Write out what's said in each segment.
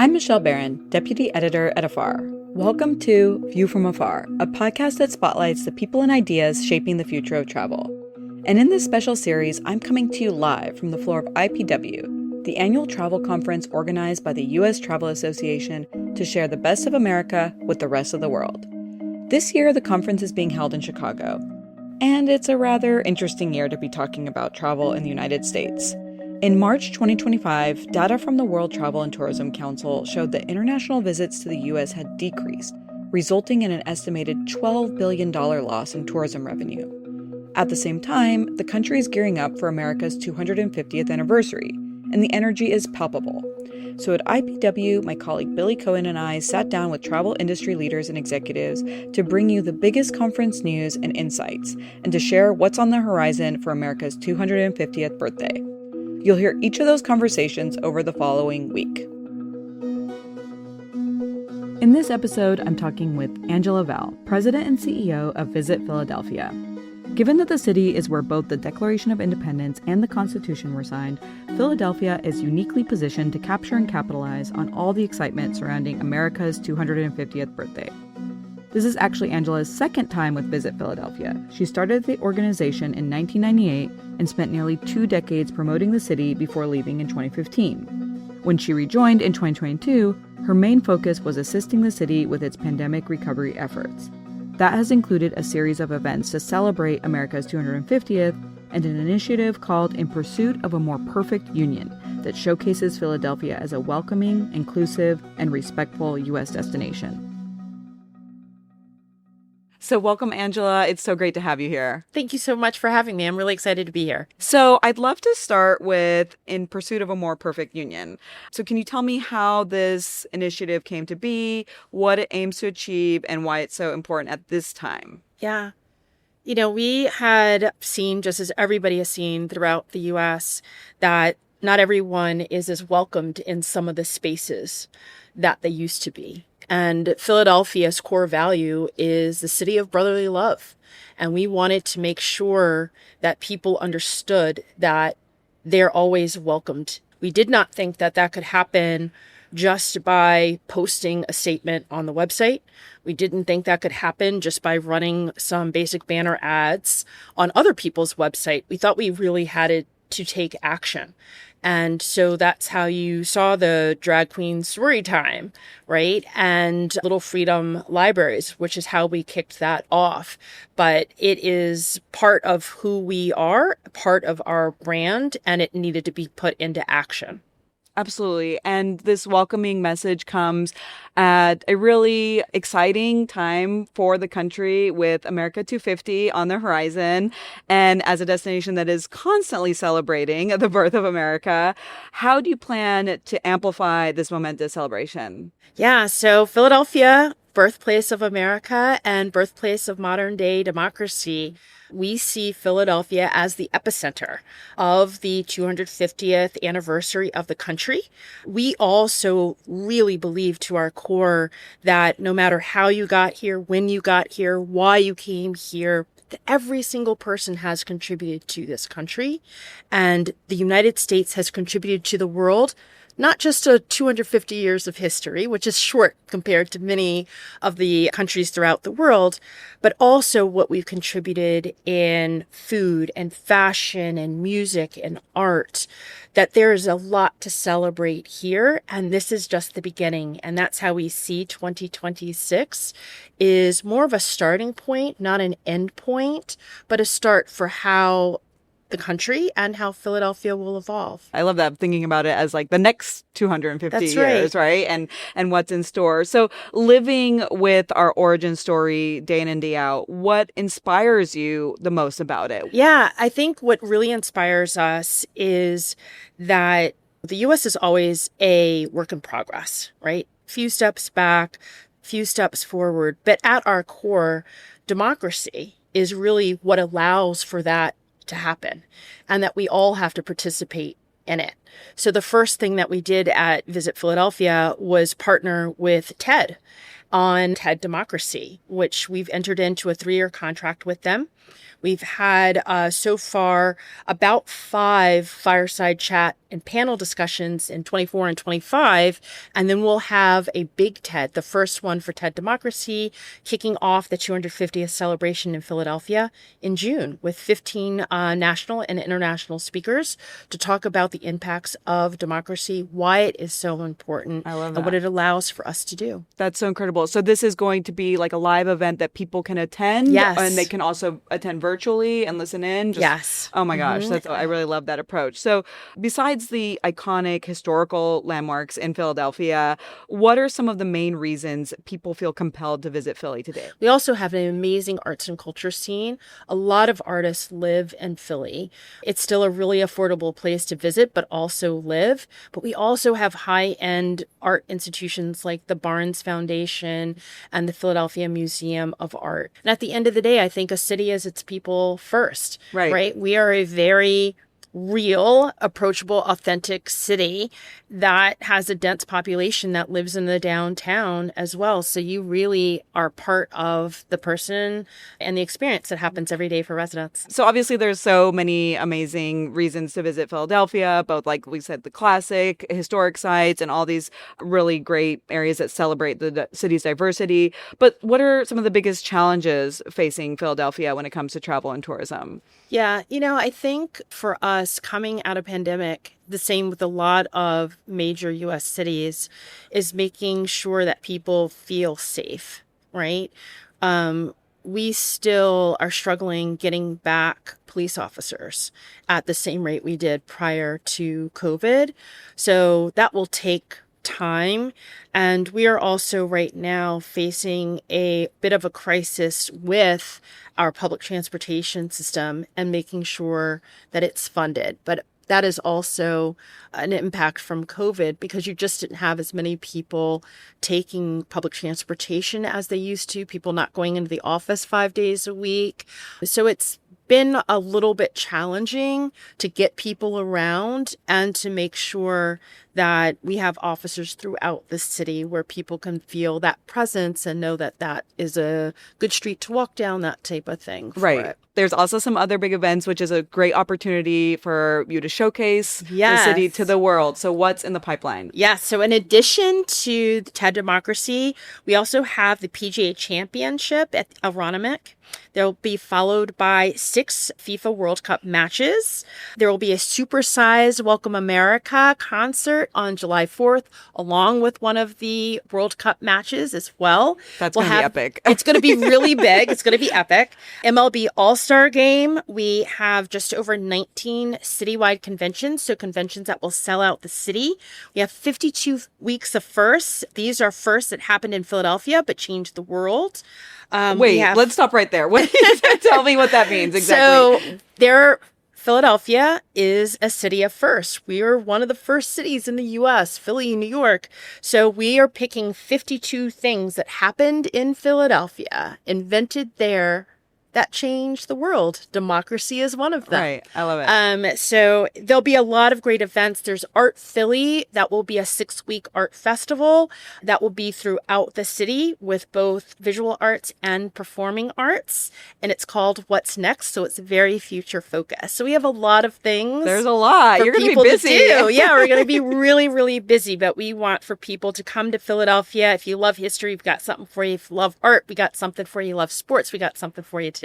I'm Michelle Barron, Deputy Editor at Afar. Welcome to View from Afar, a podcast that spotlights the people and ideas shaping the future of travel. And in this special series, I'm coming to you live from the floor of IPW, the annual travel conference organized by the U.S. Travel Association to share the best of America with the rest of the world. This year, the conference is being held in Chicago. And it's a rather interesting year to be talking about travel in the United States. In March 2025, data from the World Travel and Tourism Council showed that international visits to the U.S. had decreased, resulting in an estimated $12 billion loss in tourism revenue. At the same time, the country is gearing up for America's 250th anniversary, and the energy is palpable. So at IPW, my colleague Billy Cohen and I sat down with travel industry leaders and executives to bring you the biggest conference news and insights, and to share what's on the horizon for America's 250th birthday. You'll hear each of those conversations over the following week. In this episode, I'm talking with Angela Val, President and CEO of Visit Philadelphia. Given that the city is where both the Declaration of Independence and the Constitution were signed, Philadelphia is uniquely positioned to capture and capitalize on all the excitement surrounding America's 250th birthday. This is actually Angela's second time with Visit Philadelphia. She started the organization in 1998 and spent nearly 2 decades promoting the city before leaving in 2015. When she rejoined in 2022, her main focus was assisting the city with its pandemic recovery efforts. That has included a series of events to celebrate America's 250th and an initiative called In Pursuit of a More Perfect Union that showcases Philadelphia as a welcoming, inclusive, and respectful U.S. destination. So welcome, Angela. It's so great to have you here. Thank you so much for having me. I'm really excited to be here. So I'd love to start with In Pursuit of a More Perfect Union. So can you tell me how this initiative came to be, what it aims to achieve, and why it's so important at this time? Yeah. We had seen, just as everybody has seen throughout the U.S., that not everyone is as welcomed in some of the spaces that they used to be. And Philadelphia's core value is the city of brotherly love. And we wanted to make sure that people understood that they're always welcomed. We did not think that that could happen just by posting a statement on the website. We didn't think that could happen just by running some basic banner ads on other people's website. We thought we really had to take action. And so that's how you saw the Drag Queen Story Time, right? And Little Freedom Libraries, which is how we kicked that off. But it is part of who we are, part of our brand, and it needed to be put into action. Absolutely. And this welcoming message comes at a really exciting time for the country with America 250 on the horizon. And as a destination that is constantly celebrating the birth of America, how do you plan to amplify this momentous celebration? Yeah, so Philadelphia, birthplace of America and birthplace of modern day democracy. We see Philadelphia as the epicenter of the 250th anniversary of the country. We also really believe to our core that no matter how you got here, when you got here, why you came here, that every single person has contributed to this country. And the United States has contributed to the world, not just to 250 years of history, which is short compared to many of the countries throughout the world, but also what we've contributed in food and fashion and music and art, that there is a lot to celebrate here. And this is just the beginning. And that's how we see 2026 is more of a starting point, not an end point, but a start for how the country and how Philadelphia will evolve. I love that, thinking about it as like the next 250 That's years, right? And what's in store. So living with our origin story day in and day out, what inspires you the most about it? Yeah, I think what really inspires us is that the U.S. is always a work in progress, right? Few steps back, few steps forward. But at our core, democracy is really what allows for that to happen, and that we all have to participate in it. So the first thing that we did at Visit Philadelphia was partner with TED on TED Democracy, which we've entered into a 3-year contract with them. We've had so far about 5 fireside chat and panel discussions in 24 and 25. And then we'll have a big TED, the first one for TED Democracy, kicking off the 250th celebration in Philadelphia in June with 15 national and international speakers to talk about the impacts of democracy, why it is so important, I love that. and what it allows for us to do. That's so incredible. So this is going to be like a live event that people can attend. Yes. And they can also attend virtually and listen in. Yes. Oh my gosh. I really love that approach. So besides the iconic historical landmarks in Philadelphia, what are some of the main reasons people feel compelled to visit Philly today? We also have an amazing arts and culture scene. A lot of artists live in Philly. It's still a really affordable place to visit, but also live. But we also have high-end art institutions like the Barnes Foundation and the Philadelphia Museum of Art. And at the end of the day, I think a city is its people first, right? We are a very real, approachable, authentic city that has a dense population that lives in the downtown as well. So you really are part of the person and the experience that happens every day for residents. So obviously there's so many amazing reasons to visit Philadelphia, both like we said, the classic historic sites and all these really great areas that celebrate the city's diversity. But what are some of the biggest challenges facing Philadelphia when it comes to travel and tourism? Yeah, I think for us coming out of pandemic, the same with a lot of major U.S. cities, is making sure that people feel safe, right? We still are struggling getting back police officers at the same rate we did prior to COVID. So that will take time. And we are also right now facing a bit of a crisis with our public transportation system and making sure that it's funded. But that is also an impact from COVID because you just didn't have as many people taking public transportation as they used to, people not going into the office 5 days a week. So it's been a little bit challenging to get people around and to make sure that we have officers throughout the city where people can feel that presence and know that that is a good street to walk down, that type of thing. Right. There's also some other big events, which is a great opportunity for you to showcase the city to the world. So what's in the pipeline? Yes. So in addition to the TED Democracy, we also have the PGA Championship at Aronimink. There will be followed by 6 FIFA World Cup matches. There will be a supersized Welcome America concert on July 4th, along with one of the World Cup matches as well. That's going to be epic. It's going to be really big. It's going to be epic. MLB All-Star Game. We have just over 19 citywide conventions, so conventions that will sell out the city. We have 52 weeks of firsts. These are firsts that happened in Philadelphia but changed the world. Let's stop right there. Tell me what that means exactly. So Philadelphia is a city of firsts. We are one of the first cities in the U.S., Philly, New York. So we are picking 52 things that happened in Philadelphia, invented there, that changed the world. Democracy is one of them. Right. I love it. So there'll be a lot of great events. There's Art Philly. That will be a 6-week art festival that will be throughout the city with both visual arts and performing arts. And it's called What's Next. So it's very future focused. So we have a lot of things. There's a lot. You're going to be busy. Yeah, we're going to be really, really busy. But we want for people to come to Philadelphia. If you love history, we've got something for you. If you love art, we got something for you. You love sports, we got something for you too.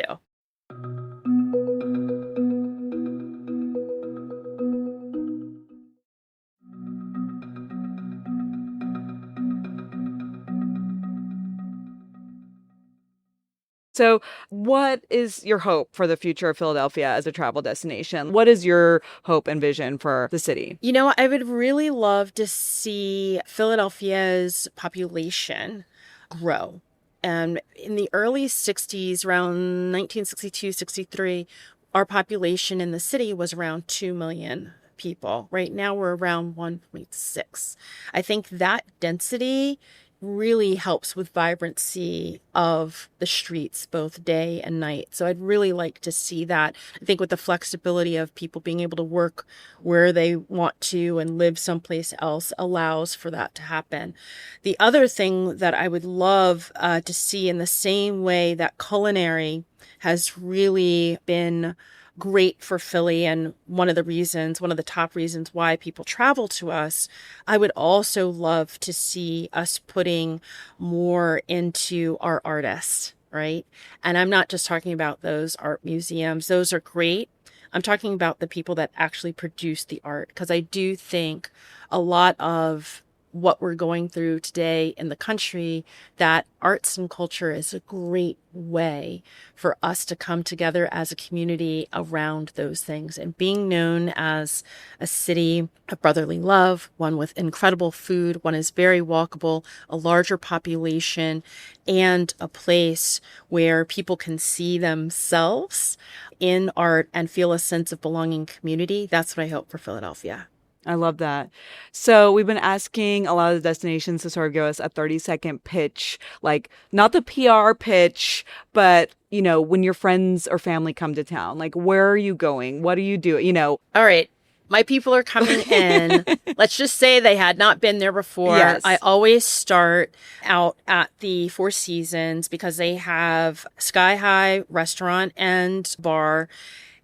So what is your hope for the future of Philadelphia as a travel destination? What is your hope and vision for the city? I would really love to see Philadelphia's population grow. And in the early 60s, around 1962, 63, our population in the city was around 2 million people. Right now, we're around 1.6. I think that density really helps with vibrancy of the streets, both day and night. So I'd really like to see that. I think with the flexibility of people being able to work where they want to and live someplace else allows for that to happen. The other thing that I would love to see, in the same way that culinary has really been great for Philly and one of the top reasons why people travel to us, I would also love to see us putting more into our artists, right? And I'm not just talking about those art museums. Those are great. I'm talking about the people that actually produce the art, because I do think a lot of what we're going through today in the country, that arts and culture is a great way for us to come together as a community around those things. And being known as a city of brotherly love, one with incredible food, one is very walkable, a larger population, and a place where people can see themselves in art and feel a sense of belonging, community. That's what I hope for Philadelphia. I love that. So we've been asking a lot of the destinations to sort of give us a 30-second pitch, like not the PR pitch, but, you know, when your friends or family come to town, like, where are you going? What do you do? You know, all right. My people are coming in. Let's just say they had not been there before. Yes. I always start out at the Four Seasons because they have Sky High restaurant and bar.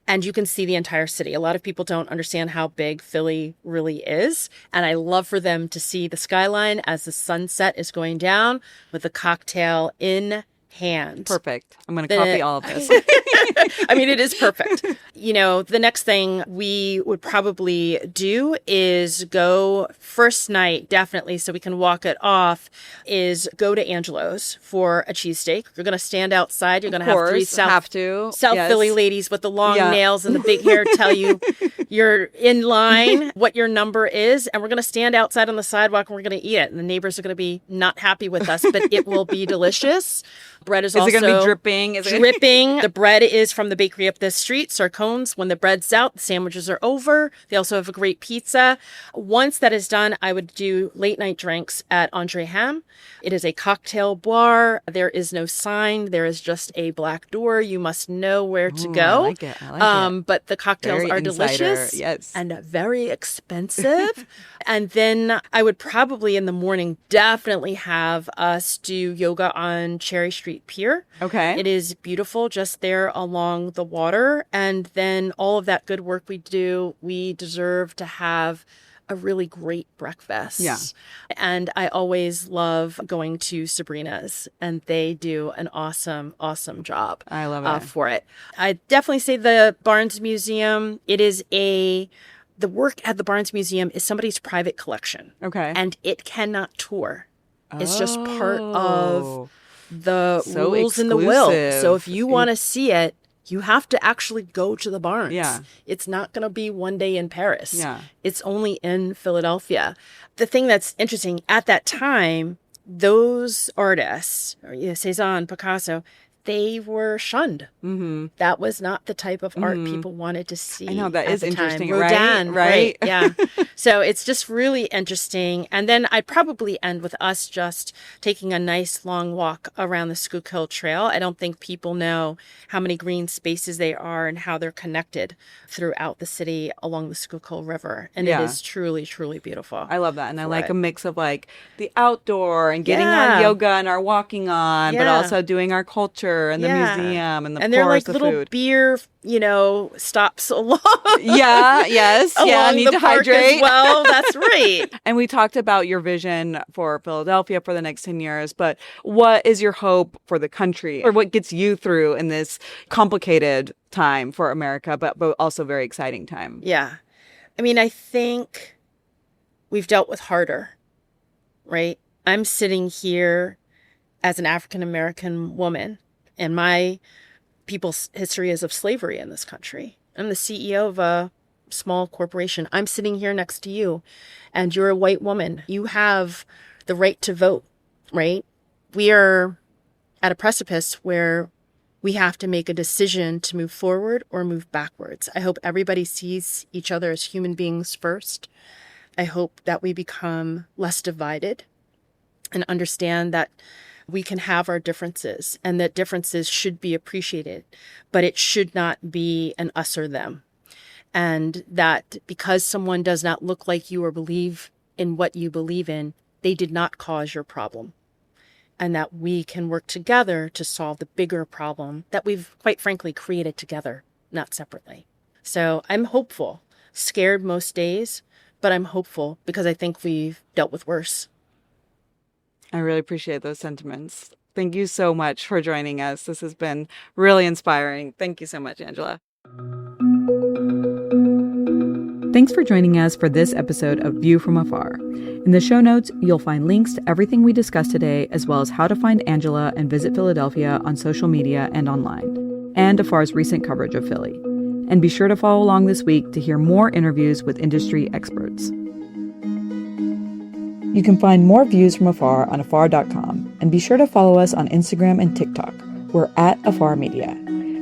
And you can see the entire city. A lot of people don't understand how big Philly really is. And I love for them to see the skyline as the sunset is going down with a cocktail in hand. Perfect. I'm going to copy all of this. I mean, it is perfect. You know, the next thing we would probably do is go first night, definitely, so we can walk it off, is go to Angelo's for a cheesesteak. You're going to stand outside. You're going to have three South yes. Philly ladies with the long nails and the big hair tell you you're in line, what your number is. And we're going to stand outside on the sidewalk and we're going to eat it. And the neighbors are going to be not happy with us, but it will be delicious. Bread is also... Is it going to be dripping? Dripping. The bread is from the bakery up the street, Sarcone's. When the bread's out, the sandwiches are over. They also have a great pizza. Once that is done, I would do late night drinks at Andre Ham. It is a cocktail bar. There is no sign. There is just a black door. You must know where to go. I like it. But the cocktails very are insider. Delicious. Yes. And very expensive. And then I would probably in the morning definitely have us do yoga on Cherry Street Pier. Okay. It is beautiful just there along the water. And then all of that good work we do, we deserve to have a really great breakfast. Yeah. And I always love going to Sabrina's, and they do an awesome, awesome job. I love it. For it. I definitely say the Barnes Museum, the work at the Barnes Museum is somebody's private collection. Okay. And it cannot tour. It's just part of the So rules in the will. exclusive. So if you want to see it, you have to actually go to the Barnes. Yeah. It's not going to be one day in Paris. Yeah. It's only in Philadelphia. The thing that's interesting, at that time, those artists, Cézanne, Picasso, they were shunned. Mm-hmm. That was not the type of art people wanted to see. I know, that is interesting, Rodin, right? Yeah. So it's just really interesting. And then I'd probably end with us just taking a nice long walk around the Schuylkill Trail. I don't think people know how many green spaces they are and how they're connected throughout the city along the Schuylkill River. And it is truly, truly beautiful. I love that. And I like a mix of like the outdoor and getting our yoga and our walking on, but also doing our culture and the museum and the they're like the little food. Beer, stops along. Yes. along Need the to park hydrate. as well. That's right. And we talked about your vision for Philadelphia for the next 10 years, but what is your hope for the country, or what gets you through in this complicated time for America, but also very exciting time? Yeah. I mean, I think we've dealt with harder, right? I'm sitting here as an African-American woman, and my people's history is of slavery in this country. I'm the CEO of a small corporation. I'm sitting here next to you, and you're a white woman. You have the right to vote, right? We are at a precipice where we have to make a decision to move forward or move backwards. I hope everybody sees each other as human beings first. I hope that we become less divided. and understand that we can have our differences and that differences should be appreciated, but it should not be an us or them. And that because someone does not look like you or believe in what you believe in, they did not cause your problem. And that we can work together to solve the bigger problem that we've quite frankly created together, not separately. So I'm hopeful, scared most days, but I'm hopeful because I think we've dealt with worse. I really appreciate those sentiments. Thank you so much for joining us. This has been really inspiring. Thank you so much, Angela. Thanks for joining us for this episode of View from Afar. In the show notes, you'll find links to everything we discussed today, as well as how to find Angela and visit Philadelphia on social media and online, and Afar's recent coverage of Philly. And be sure to follow along this week to hear more interviews with industry experts. You can find more views from Afar on afar.com, and be sure to follow us on Instagram and TikTok. We're at Afar Media.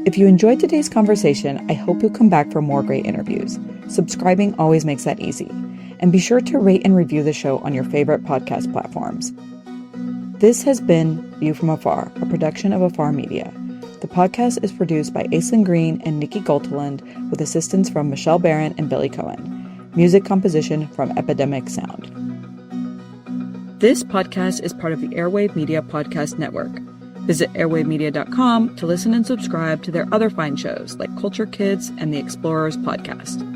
If you enjoyed today's conversation, I hope you'll come back for more great interviews. Subscribing always makes that easy. And be sure to rate and review the show on your favorite podcast platforms. This has been View from Afar, a production of Afar Media. The podcast is produced by Aislinn Green and Nikki Golteland, with assistance from Michelle Barron and Billy Cohen. Music composition from Epidemic Sound. This podcast is part of the Airwave Media Podcast Network. Visit airwavemedia.com to listen and subscribe to their other fine shows like Culture Kids and the Explorers Podcast.